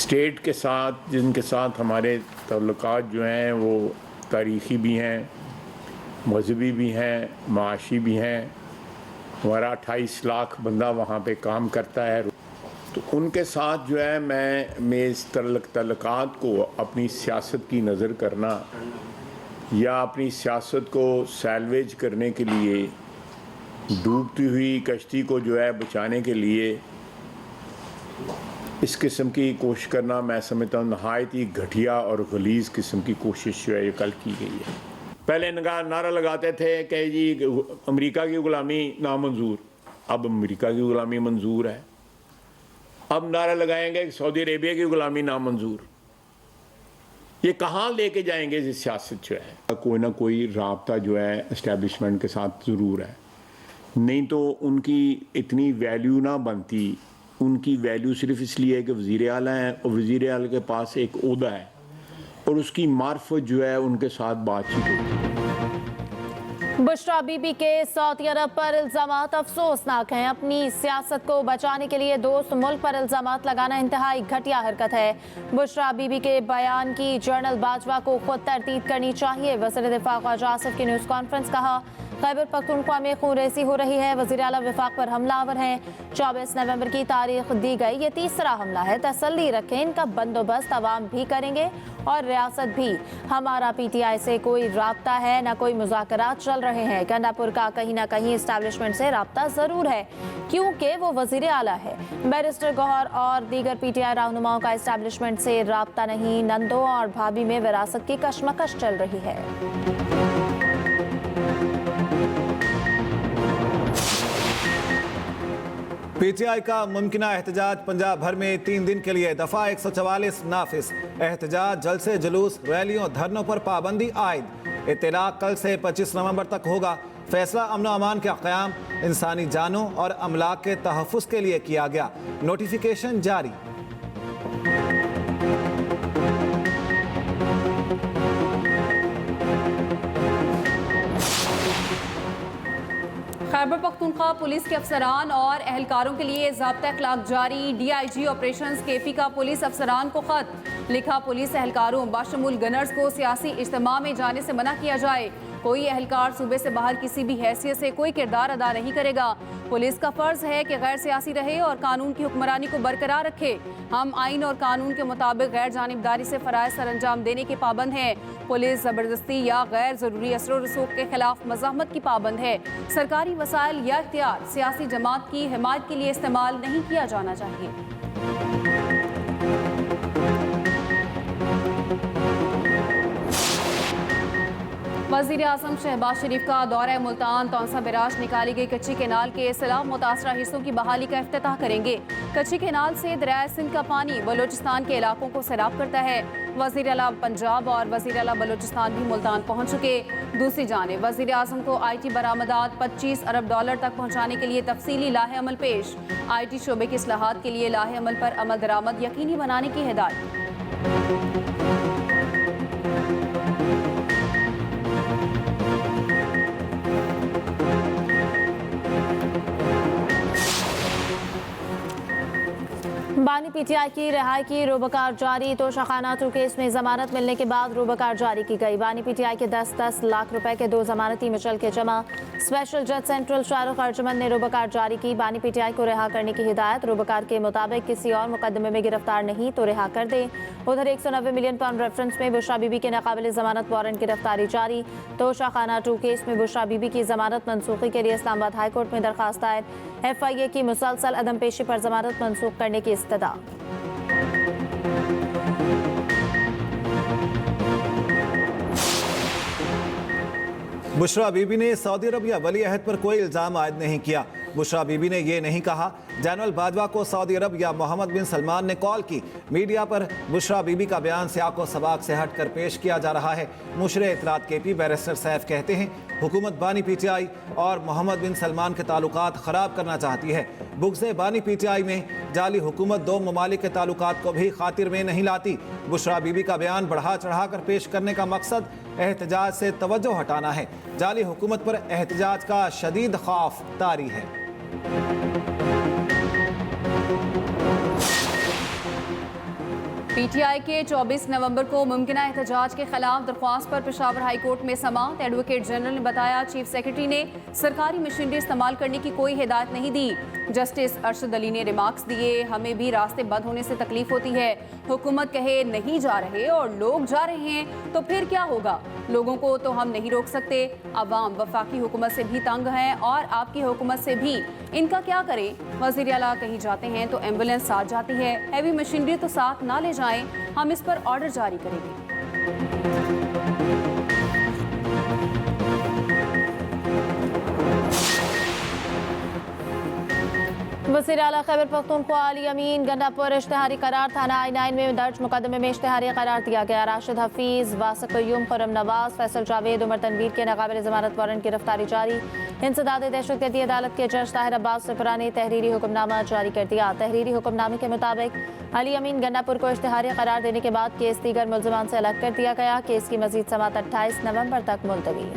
State के साथ जिनके साथ हमारे ताल्लुकात जो हैं वो तारीख़ी भी हैं, मजहबी भी हैं, माशी भी हैं। हमारा 28 लाख बंदा वहाँ पे काम करता है, तो उनके साथ जो है मैं इस ताल्लुकात को अपनी सियासत की नज़र करना या अपनी सियासत को सैल्वेज करने के लिए, डूबती हुई कश्ती को जो है बचाने के लिए इस किस्म की कोशिश करना मैं समझता हूँ नहायत ही घटिया और गलीज़ किस्म की कोशिश जो है ये कल की गई है। पहले नारा लगाते थे कि जी अमेरिका की ग़ुलामी नामंजूर, अब अमेरिका की ग़ुलामी मंजूर है। अब नारा लगाएंगे कि सऊदी अरेबिया की ग़ुलामी नामंजूर। ये कहाँ लेके जाएंगे ये सियासत जो है? कोई ना कोई राब्ता जो है इस्टेब्लिशमेंट के साथ ज़रूर है, नहीं तो उनकी इतनी वैल्यू ना बनती। उनकी वैल्यू सिर्फ इसलिए है कि वज़ीर आला हैं और वज़ीर आला के पास एक ओहदा है और उसकी मार्फत जो है उनके साथ बातचीत होती है। बुशरा बीबी के सऊदी अरब पर इल्ज़ामात अफसोसनाक हैं। अपनी सियासत को बचाने के लिए दोस्त मुल्क पर इल्ज़ामात लगाना इंतहाई घटिया हरकत है। बुशरा बीबी के बयान की जनरल बाजवा को खुद तरदीद करनी चाहिए। वज़ीर दिफा ख्वाजा आसिफ की न्यूज़ कॉन्फ्रेंस। कहा, खैबर पख्तूनख्वा में खून रेसी हो रही है, वज़ीर आला वफाक पर हमलावर हैं। 24 नवंबर की तारीख दी गई, ये तीसरा हमला है। तसल्ली रखें, इनका बंदोबस्त अवाम भी करेंगे और रियासत भी। हमारा PTI से कोई राब्ता है ना कोई मुज़ाकरात चल रहे हैं। गंडापुर का कहीं ना कहीं इस्टेब्लिशमेंट से राब्ता ज़रूर है क्योंकि वो वज़ीर आला है। बैरिस्टर गौहर और दीगर PTI रहनुमाओं का इस्टेब्लिशमेंट से राब्ता नहीं। नंदों और भाभी में विरासत की कशमकश चल रही है। PTI का मुमकिना एहतजाज पंजाब भर में 3 दिन के लिए दफ़ा 144 नाफिज। एहतजाज, जलसे, जुलूस, रैलियों, धरनों पर पाबंदी आयद। इत्तला कल से 25 नवंबर तक होगा। फैसला अमन अमान का क़याम इंसानी जानों और अमलाक के तहफ़्फ़ुज़ के लिए किया गया। नोटिफिकेशन जारी। खैबर पख्तूनख्वा पुलिस के अफसरान और एहलकारों के लिए ज़ाब्ता अखलाक जारी। DIG ऑपरेशंस KP का पुलिस अफसरान को खत लिखा। पुलिस एहलकारों बाशमूल गनर्स को सियासी इज्तिमा में जाने से मना किया जाए। कोई एहलकार सूबे से बाहर किसी भी हैसियत से कोई किरदार अदा नहीं करेगा। पुलिस का फर्ज है कि गैर सियासी रहे और कानून की हुक्मरानी को बरकरार रखे। हम आइन और कानून के मुताबिक गैर जानिबदारी से फ़राइज़ सर अंजाम देने के पाबंद हैं। पुलिस ज़बरदस्ती या गैर ज़रूरी असर व रसूख के खिलाफ मज़ाहमत की पाबंद है। सरकारी वसाइल या इख्तियार सियासी जमात की हिमायत के लिए इस्तेमाल नहीं किया जाना चाहिए। वज़ीर आज़म शहबाज शरीफ का दौरा मुल्तान। तौसा बैराज निकाली गई कच्ची केनाल के सैलाब मुतासरा हिस्सों की बहाली का इफ्तिताह करेंगे। कच्ची केनाल से दरियाए सिंध का पानी बलोचिस्तान के इलाकों को सैलाब करता है। वज़ीर आला पंजाब और वज़ीर आला बलोचिस्तान भी मुल्तान पहुँच चुके। दूसरी जानिब वज़ीर आज़म को IT बरामदात $25 अरब तक पहुँचाने के लिए तफसीली लाहे अमल पेश। IT शोबे की इस्लाहात के लिए लाहे अमल पर अमल दरामद यकीनी बनाने की हिदायत। बानी PTI की रिहाई की रोबकार जारी। तो शाखाना 2 केस में जमानत मिलने के बाद रोबकार जारी की गई। बानी PTI के 10-10 लाख रुपए के 2 जमानती मुचल के जमा। स्पेशल जज सेंट्रल शाहरुख अर्जुमन ने रोबकार जारी की। बानी PTI को रिहा करने की हिदायत। रोबकार के मुताबिक किसी और मुकदमे में गिरफ्तार नहीं तो रिहा कर दे। उधर 190 मिलियन पाउंड रेफरेंस में बुशरा बीबी के नाकाबिल जमानत वारंट गिरफ्तारी जारी। तो शाखाना 2 केस में बुशरा बीबी की जमानत मनसूखी के लिए इस्लामाबाद हाई कोर्ट में दरखास्त दायर। FIA की मुसलसल अदम पेशी पर जमानत मनसूख करने की इस्तदा। बुशरा बीबी ने सऊदी अरब या वली अहद पर कोई इल्ज़ाम आयद नहीं किया। बुशरा बीबी ने यह नहीं कहा। जनरल बाजवा को सऊदी अरब या मोहम्मद बिन सलमान ने कॉल की। मीडिया पर बुशरा बीबी का बयान सियाको सबाक से हट कर पेश किया जा रहा है। मुशरे इतलात KP बैरिस्टर सैफ कहते हैं, हुकूमत बानी PTI और मोहम्मद बिन सलमान के ताल्लुकात ख़राब करना चाहती है। बुग़्ज़े बानी PTI में जाली हुकूमत 2 ममालिक के ताल्लुकात को भी खातिर में नहीं लाती। बुशरा बीबी का बयान बढ़ा चढ़ा कर पेश करने का मकसद एहतजाज से तवज्जो हटाना है। जाली हुकूमत पर एहतजाज का शदीद खौफ तारी है। पीटीआई के 24 नवंबर को मुमकिन एहतजाज के खिलाफ दरख्वास्त पर पेशावर हाई कोर्ट में समाअत। एडवोकेट जनरल ने बताया चीफ सेक्रेटरी ने सरकारी मशीनरी इस्तेमाल करने की कोई हिदायत नहीं दी। जस्टिस अरशद अली ने रिमार्क्स दिए, हमें भी रास्ते बंद होने से तकलीफ होती है। हुकूमत कहे नहीं जा रहे और लोग जा रहे हैं तो फिर क्या होगा? लोगों को तो हम नहीं रोक सकते। अवाम वफाकी हुकूमत से भी तंग हैं और आपकी हुकूमत से भी। इनका क्या करें? वज़ीर आला कहीं जाते हैं तो एम्बुलेंस साथ जाती है, हैवी मशीनरी तो साथ ना ले जाएं। हम इस पर ऑर्डर जारी करेंगे। वज़ीर आला खैबर पख्तूनख्वा अली अमीन गंडापुर इश्तिहारी करार थाना I-9 में दर्ज मुकदमे में इश्तिहारी करार दिया गया। राशिद हफीज, वासिक क़य्यूम, खुर्रम नवाज, फैसल जावेद, उमर तनवीर के नाकाबिल ज़मानत वारंट गिरफ्तारी जारी। इंसदाद दहशतगर्दी अदालत के जज ताहिर अब्बास सिफरा ने तहरीरी हुक्मनामा जारी कर दिया। तहरीरी हुक्मनामे के मुताबिक अली अमीन गंडापुर को इश्तिहारी करार देने के बाद केस दीगर मुल्ज़िमान से अलग कर दिया गया। केस की मज़ीद समाअत 28 नवंबर तक मुलतवी।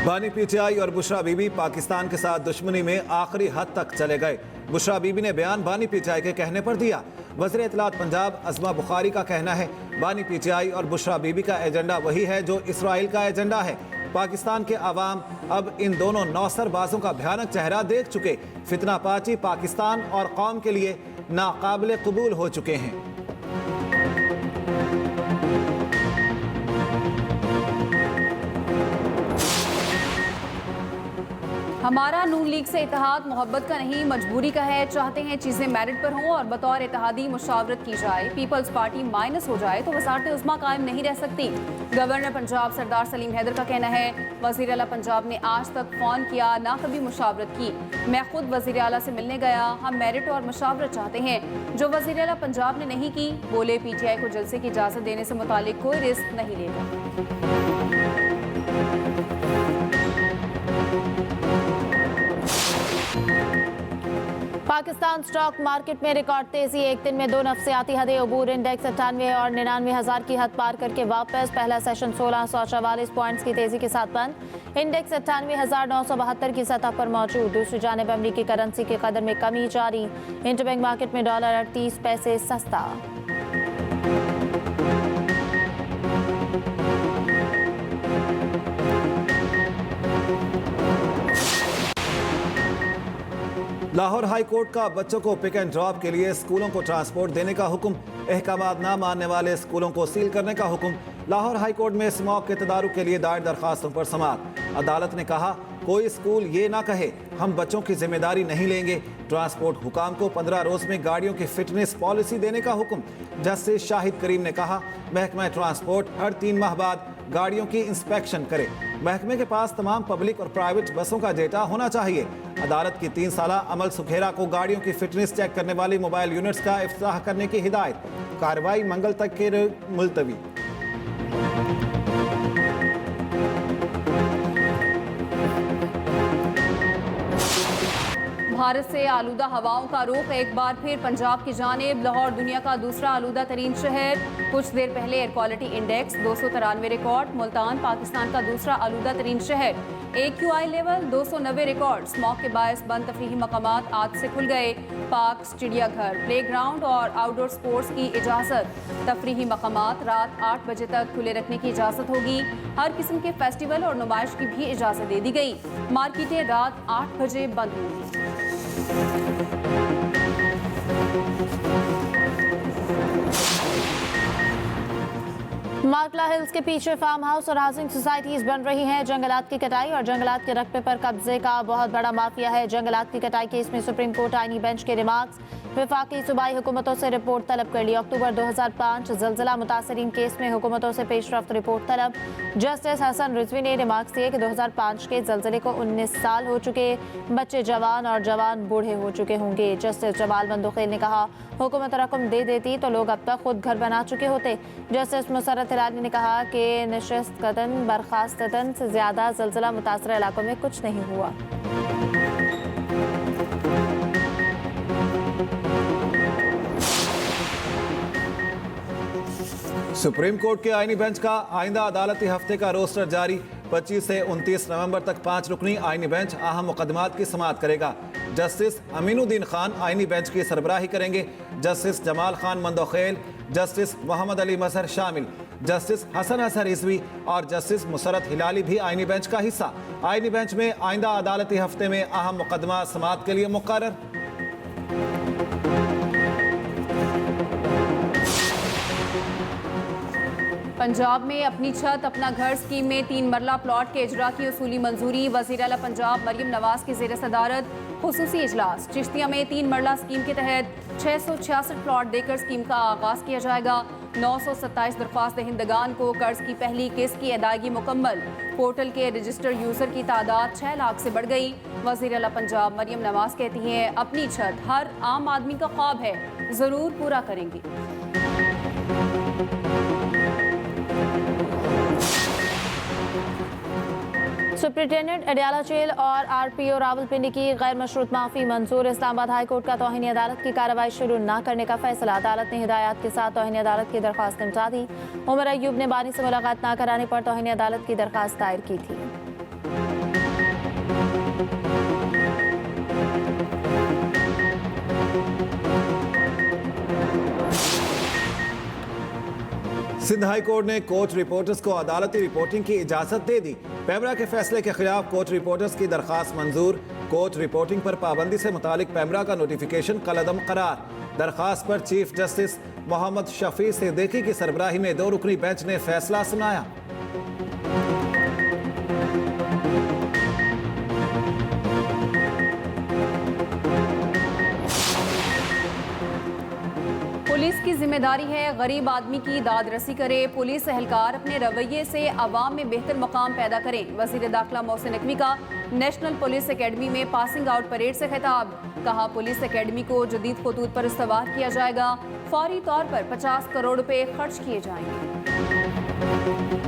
बानी पीटीआई और बुशरा बीबी पाकिस्तान के साथ दुश्मनी में आखिरी हद तक चले गए। बुशरा बीबी ने बयान बानी पीटीआई के कहने पर दिया। वज़ीर इत्तलात पंजाब अज़मा बुखारी का कहना है बानी पीटीआई और बुशरा बीबी का एजेंडा वही है जो इसराइल का एजेंडा है। पाकिस्तान के अवाम अब इन दोनों नौसरबाजों का भयानक चेहरा देख चुके। फितना पार्टी पाकिस्तान और कौम के लिए नाकाबिल कबूल हो चुके हैं। हमारा नून लीग से इत्तेहाद मोहब्बत का नहीं मजबूरी का है। चाहते हैं चीज़ें मेरिट पर हों और बतौर इत्तेहादी मुशावरत की जाए। पीपल्स पार्टी माइनस हो जाए तो वज़ारत उज़्मा कायम नहीं रह सकती। गवर्नर पंजाब सरदार सलीम हैदर का कहना है वज़ीर आला पंजाब ने आज तक फ़ोन किया ना कभी मुशावरत की। मैं खुद वज़ीर आला से मिलने गया। हम मेरिट और मुशावरत चाहते हैं जो वज़ीर आला पंजाब ने नहीं की। बोले पीटीआई को जलसे की इजाज़त देने से मुतालिक कोई रिस्क नहीं लेगा। पाकिस्तान स्टॉक मार्केट में रिकॉर्ड तेजी। एक दिन में दो नफ्सियाती हदें अबूर। इंडेक्स 98 और 99,000 की हद पार करके वापस। पहला सेशन 1644 पॉइंट्स की तेजी के साथ बंद। इंडेक्स 98,972 की सतह पर मौजूद। दूसरी जानिब अमरीकी करेंसी की कदर में कमी जारी। इंटरबैंक मार्केट में डॉलर 38 पैसे सस्ता। लाहौर हाई कोर्ट का बच्चों को पिक एंड ड्रॉप के लिए स्कूलों को ट्रांसपोर्ट देने का हुक्म। अहकामात ना मानने वाले स्कूलों को सील करने का हुक्म। लाहौर हाई कोर्ट में स्मॉक के तदारुक के लिए दायर दरखास्तों पर समाअत। अदालत ने कहा कोई स्कूल ये ना कहे हम बच्चों की जिम्मेदारी नहीं लेंगे। ट्रांसपोर्ट हुकाम को 15 रोज में गाड़ियों की फिटनेस पॉलिसी देने का हुक्म। जस्टिस शाहिद करीम ने कहा महकमा ट्रांसपोर्ट हर 3 माह बाद गाड़ियों की इंस्पेक्शन करे। महकमे के पास तमाम पब्लिक और प्राइवेट बसों का डेटा होना चाहिए। अदालत की 3 साला अमल सुखेरा को गाड़ियों की फिटनेस चेक करने वाली मोबाइल यूनिट्स का इफ्ताह करने की हिदायत। कार्रवाई मंगल तक के मुलतवी। भारत से आलूदा हवाओं का रुख एक बार फिर पंजाब की जानिब। लाहौर दुनिया का दूसरा आलूदा तरीन शहर। कुछ देर पहले air quality index 293 record. Multan Pakistan का दूसरा आलूदा तरीन शहर। AQI level 290 record. स्मॉग के बायस बंद तफरीही मकामात आज से खुल गए। पार्क, चिड़ियाघर, प्ले ग्राउंड और आउटडोर स्पोर्ट्स की इजाज़त। तफरीही मकामात रात 8 बजे तक खुले रखने की इजाज़त होगी। हर किस्म के फेस्टिवल और नुमाइश की भी इजाज़त दे दी गई। मार्केटें रात 8 बजे बंद होंगी। मार्कला हिल्स के पीछे फार्म हाउस और हाउसिंग सोसाइटीज बन रही हैं। जंगलात की कटाई और जंगलात के रकबे पर कब्जे का बहुत बड़ा माफिया है। जंगलात की कटाई केस में सुप्रीम कोर्ट आईनी बेंच के रिमार्क्स। वफाकी सूबाई हुकूमतों से रिपोर्ट तलब कर ली। अक्टूबर 2005 जलजिला मुतासरीन केस में हुकूमतों से पेशरफ्त रिपोर्ट तलब। जस्टिस हसन रिजवी ने रिमार्क्स दिए कि 2005 के जलजिले को 19 साल हो चुके। बच्चे जवान और जवान बूढ़े हो चुके होंगे। जस्टिस जमाल बंदोखेल ने कहा हुकूमत रकम दे देती तो लोग अब तक खुद घर बना चुके होते। जस्टिस मुसरत हिलाली ने कहा कि नशिस्तन बर्खास्तन से ज्यादा जलजिला मुतासर इलाकों में कुछ नहीं हुआ। सुप्रीम कोर्ट के आईनी बेंच का आइंदा अदालती हफ्ते का रोस्टर जारी। 25 से 29 नवंबर तक 5 रुकनी आईनी बेंच अहम मुकदमात की समाअत करेगा। जस्टिस अमीनुद्दीन खान आईनी बेंच की सरबराही करेंगे। जस्टिस जमाल खान मंदोखेल, जस्टिस मोहम्मद अली मजहर शामिल, जस्टिस हसन असर रिजवी और जस्टिस मुसरत हिलाली भी आईनी बेंच का हिस्सा। आईनी बेंच में आइंदा अदालती हफ्ते में अहम मुकदमा समाअत के लिए मुकर्रर। पंजाब में अपनी छत अपना घर स्कीम में 3 मरला प्लॉट के इजरा की उसूली मंजूरी। वज़ीर आला पंजाब मरियम नवाज की ज़ेर सदारत खुसूसी इजलास। चिश्तिया में 3 मरला स्कीम के तहत 666 प्लॉट देकर स्कीम का आगाज़ किया जाएगा। 927 दरख्वास्त दहिंदगान को कर्ज की पहली किस्त की अदायगी मुकम्मल। पोर्टल के रजिस्टर्ड यूज़र की तादाद 6 लाख से बढ़ गई। वज़ीर आला पंजाब मरियम नवाज कहती हैं, अपनी छत हर आम आदमी का ख्वाब है, ज़रूर पूरा करेंगी। सुप्रिंटेंडेंट अडयाला जेल और आरपीओ रावलपिंडी की गैर मशरूत माफी मंजूर। इस्लामाबाद हाई कोर्ट का तौहीन अदालत की कार्रवाई शुरू न करने का फैसला। अदालत ने हिदायत के साथ तौहीन अदालत की दरख्वास्त निपटा दी। उमर अयूब ने बानी से मुलाकात न कराने पर तौहीन अदालत की दरख्वास्त दायर की थी। सिंध हाई कोर्ट ने कोर्ट रिपोर्टर्स को अदालती रिपोर्टिंग की इजाजत दे दी। पैमरा के फैसले के खिलाफ कोर्ट रिपोर्टर्स की दरखास्त मंजूर। कोर्ट रिपोर्टिंग पर पाबंदी से मुतालिक पैमरा का नोटिफिकेशन कलअदम करार। दरखास्त पर चीफ जस्टिस मोहम्मद शफी सिद्दीकी की सरबराही में 2 रुकनी बेंच ने फैसला सुनाया। पुलिस की जिम्मेदारी है गरीब आदमी की दाद रसी करे। पुलिस एहलकार अपने रवैये से आवाम में बेहतर मकाम पैदा करें। वज़ीर दाखिला मोहसिन नकवी का नेशनल पुलिस एकेडमी में पासिंग आउट परेड से खिताब। कहा, पुलिस एकेडमी को जदीद खतूत पर इस्तवार किया जाएगा। फौरी तौर पर 50 करोड़ रुपए खर्च किए जाएंगे।